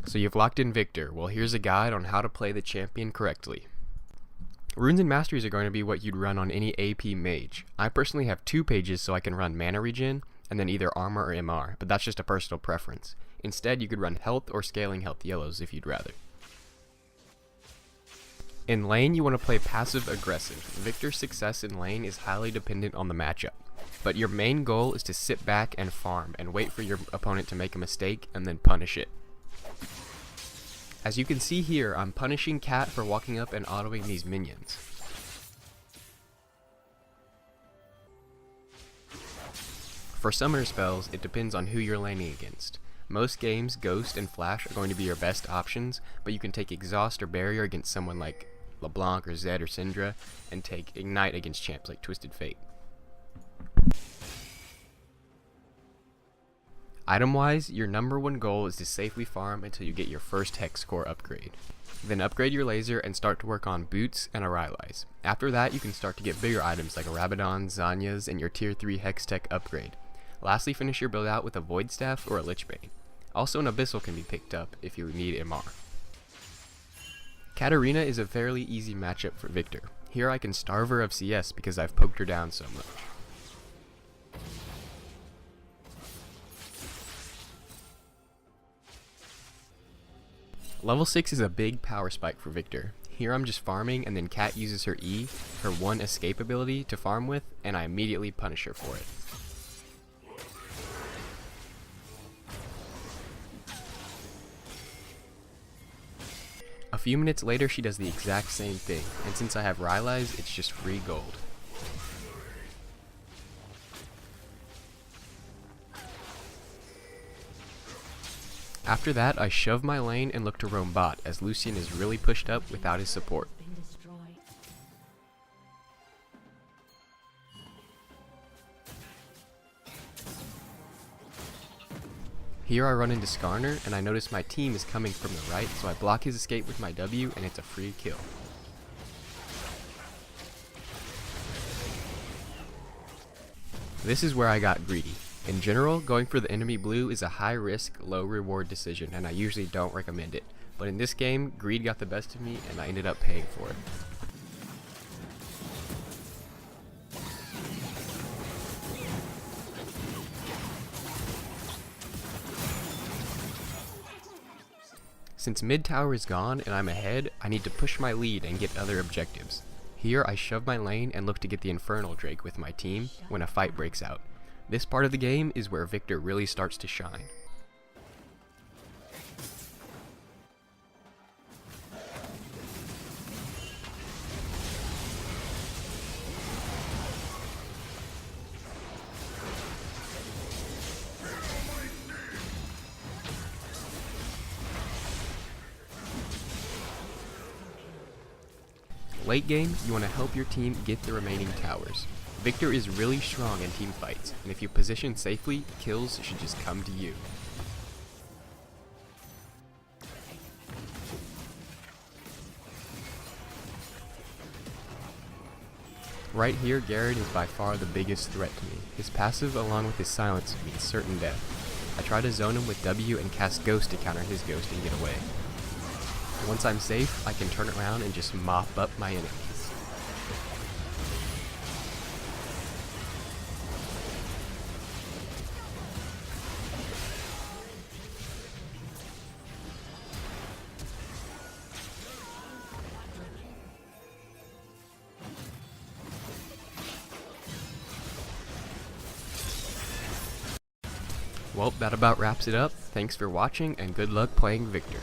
So you've locked in Viktor. Well, here's a guide on how to play the champion correctly. Runes and Masteries are going to be what you'd run on any AP mage. I personally have 2 pages so I can run mana regen, and then either armor or MR, but that's just a personal preference. Instead, you could run health or scaling health yellows if you'd rather. In lane, you want to play passive aggressive. Viktor's success in lane is highly dependent on the matchup, but your main goal is to sit back and farm and wait for your opponent to make a mistake and then punish it. As you can see here, I'm punishing Cat for walking up and autoing these minions. For summoner spells, it depends on who you're laning against. Most games, Ghost and Flash are going to be your best options, but you can take Exhaust or Barrier against someone like LeBlanc or Zed or Syndra, and take Ignite against champs like Twisted Fate. Item-wise, your #1 goal is to safely farm until you get your first Hex Core upgrade. Then upgrade your laser and start to work on boots and Aureli's. After that, you can start to get bigger items like a Rabadon, Zanya's, and your tier 3 Hex Tech upgrade. Lastly, finish your build out with a Void Staff or a Lich Bane. Also, an Abyssal can be picked up if you need MR. Katarina is a fairly easy matchup for Viktor. Here I can starve her of CS because I've poked her down so much. Level 6 is a big power spike for Viktor. Here I'm just farming and then Cat uses her E, her 1 escape ability, to farm with, and I immediately punish her for it. A few minutes later she does the exact same thing, and since I have Rylai's, it's just free gold. After that, I shove my lane and look to roam bot, as Lucian is really pushed up without his support. Here I run into Skarner, and I notice my team is coming from the right, so I block his escape with my W, and it's a free kill. This is where I got greedy. In general, going for the enemy blue is a high risk, low reward decision, and I usually don't recommend it. But in this game, greed got the best of me, and I ended up paying for it. Since mid tower is gone and I'm ahead, I need to push my lead and get other objectives. Here I shove my lane and look to get the Infernal Drake with my team when a fight breaks out. This part of the game is where Viktor really starts to shine. Late game, you want to help your team get the remaining towers. Viktor is really strong in team fights, and if you position safely, kills should just come to you. Right here, Garrett is by far the biggest threat to me. His passive along with his silence means certain death. I try to zone him with W and cast Ghost to counter his Ghost and get away. Once I'm safe, I can turn around and just mop up my enemies. Well, that about wraps it up. Thanks for watching and good luck playing Viktor.